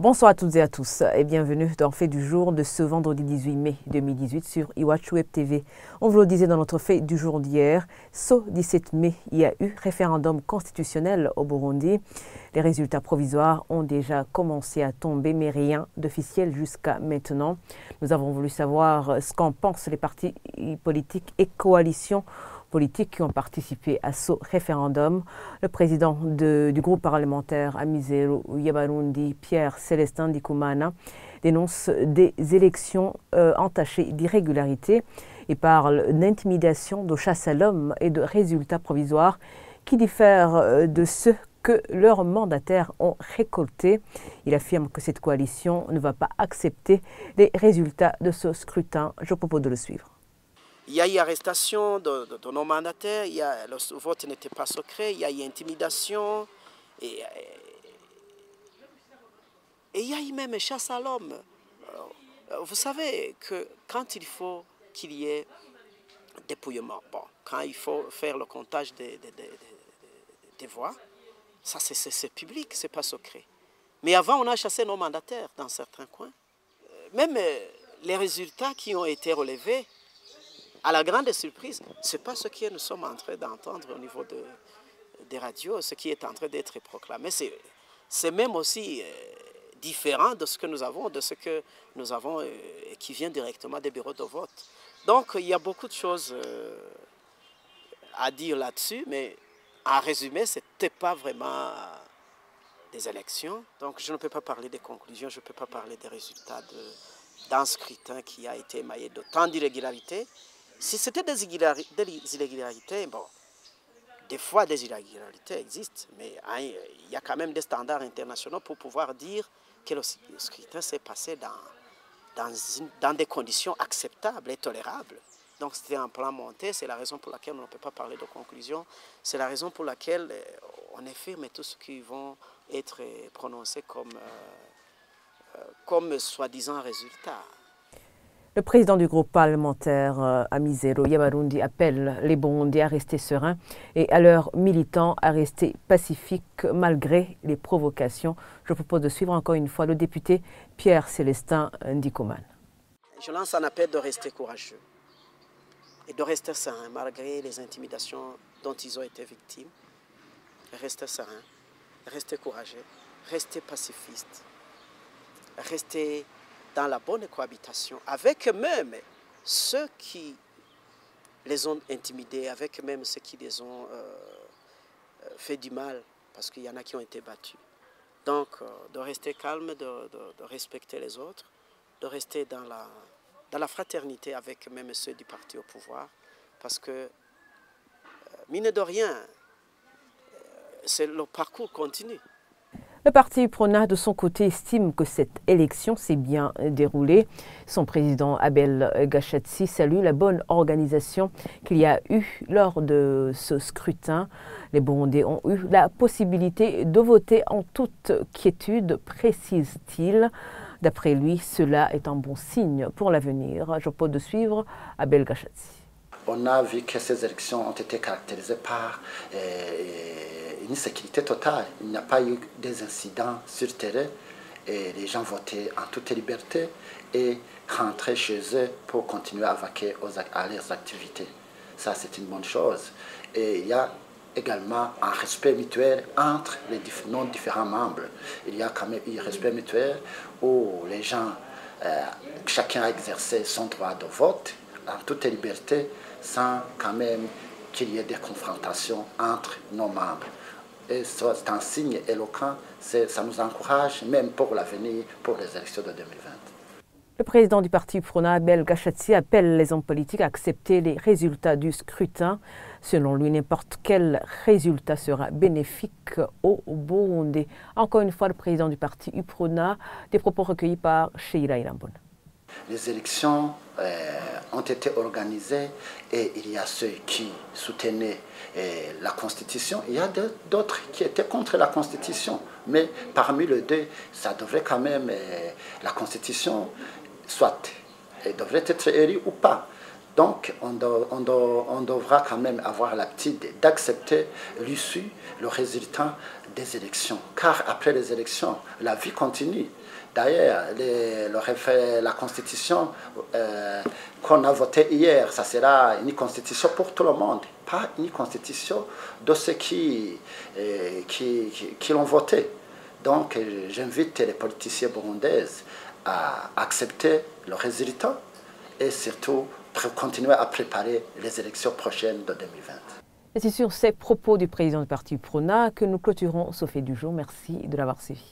Bonsoir à toutes et à tous et bienvenue dans Fait du jour de ce vendredi 18 mai 2018 sur Iwachu Web TV. On vous le disait dans notre Fait du jour d'hier, ce 17 mai, il y a eu référendum constitutionnel au Burundi. Les résultats provisoires ont déjà commencé à tomber, mais rien d'officiel jusqu'à maintenant. Nous avons voulu savoir ce qu'en pensent les partis politiques et coalitions politiques qui ont participé à ce référendum. Le président du groupe parlementaire Amizero Yabarundi, Pierre Célestin Ndikumana, dénonce des élections entachées d'irrégularités et parle d'intimidation, de chasse à l'homme et de résultats provisoires qui diffèrent de ceux que leurs mandataires ont récoltés. Il affirme que cette coalition ne va pas accepter les résultats de ce scrutin. Je propose de le suivre. Il y a eu arrestation de nos mandataires, le vote n'était pas secret, il y a eu intimidation, et il y a eu même chasse à l'homme. Vous savez que quand il faut qu'il y ait dépouillement, quand il faut faire le comptage des voix, ça c'est public, c'est pas secret. Mais avant, on a chassé nos mandataires dans certains coins. Même les résultats qui ont été relevés, à la grande surprise, ce n'est pas ce que nous sommes en train d'entendre au niveau des radios, ce qui est en train d'être proclamé. C'est même aussi différent de ce que nous avons, qui vient directement des bureaux de vote. Donc il y a beaucoup de choses à dire là-dessus, mais en résumé, ce n'était pas vraiment des élections. Donc je ne peux pas parler des conclusions, je ne peux pas parler des résultats d'un scrutin qui a été émaillé de tant d'irrégularités. Si c'était des irrégularités, des fois des irrégularités existent, mais il y a quand même des standards internationaux pour pouvoir dire que le scrutin s'est passé dans des conditions acceptables et tolérables. Donc c'était un plan monté, c'est la raison pour laquelle on ne peut pas parler de conclusion, c'est la raison pour laquelle on affirme tout ce qui vont être prononcés comme soi-disant résultats. Le président du groupe parlementaire Amizero Yabarundi appelle les Burundais à rester sereins et à leurs militants à rester pacifiques malgré les provocations. Je propose de suivre encore une fois le député Pierre Célestin Ndikumana. Je lance un appel de rester courageux et de rester sereins malgré les intimidations dont ils ont été victimes. Rester sereins, rester courageux, rester pacifistes, rester dans la bonne cohabitation, avec même ceux qui les ont intimidés, avec même ceux qui les ont fait du mal, parce qu'il y en a qui ont été battus. Donc, de rester calme, de respecter les autres, de rester dans la fraternité avec même ceux du parti au pouvoir, parce que, mine de rien, le parcours continue. Le parti UPRONA, de son côté, estime que cette élection s'est bien déroulée. Son président Abel Gashatsi salue la bonne organisation qu'il y a eu lors de ce scrutin. Les Burundais ont eu la possibilité de voter en toute quiétude, précise-t-il. D'après lui, cela est un bon signe pour l'avenir. Je peux de suivre Abel Gashatsi. On a vu que ces élections ont été caractérisées par une sécurité totale. Il n'y a pas eu des incidents sur terrain et les gens votaient en toute liberté et rentraient chez eux pour continuer à vaquer à leurs activités. Ça, c'est une bonne chose. Et il y a également un respect mutuel entre les différents membres. Il y a quand même un respect mutuel où les gens, chacun a exercé son droit de vote en toute liberté, sans quand même qu'il y ait des confrontations entre nos membres. Et c'est un signe éloquent, ça nous encourage même pour l'avenir, pour les élections de 2020. Le président du parti UPRONA, Abel Gashatsi, appelle les hommes politiques à accepter les résultats du scrutin. Selon lui, n'importe quel résultat sera bénéfique au Burundi. Encore une fois, le président du parti UPRONA, des propos recueillis par Sheila Irambona. Les élections ont été organisées et il y a ceux qui soutenaient la Constitution. Il y a d'autres qui étaient contre la Constitution. Mais parmi les deux, ça devrait quand même, la Constitution, soit elle devrait être élue ou pas. Donc, on devra quand même avoir l'habitude d'accepter l'issue, le résultat des élections. Car après les élections, la vie continue. D'ailleurs, la constitution qu'on a votée hier, ça sera une constitution pour tout le monde, pas une constitution de ceux qui l'ont votée. Donc, j'invite les politiciens burundais à accepter le résultat et surtout continuer à préparer les élections prochaines de 2020. Et c'est sur ces propos du président du parti PRONA que nous clôturons ce fait du jour. Merci de l'avoir suivi.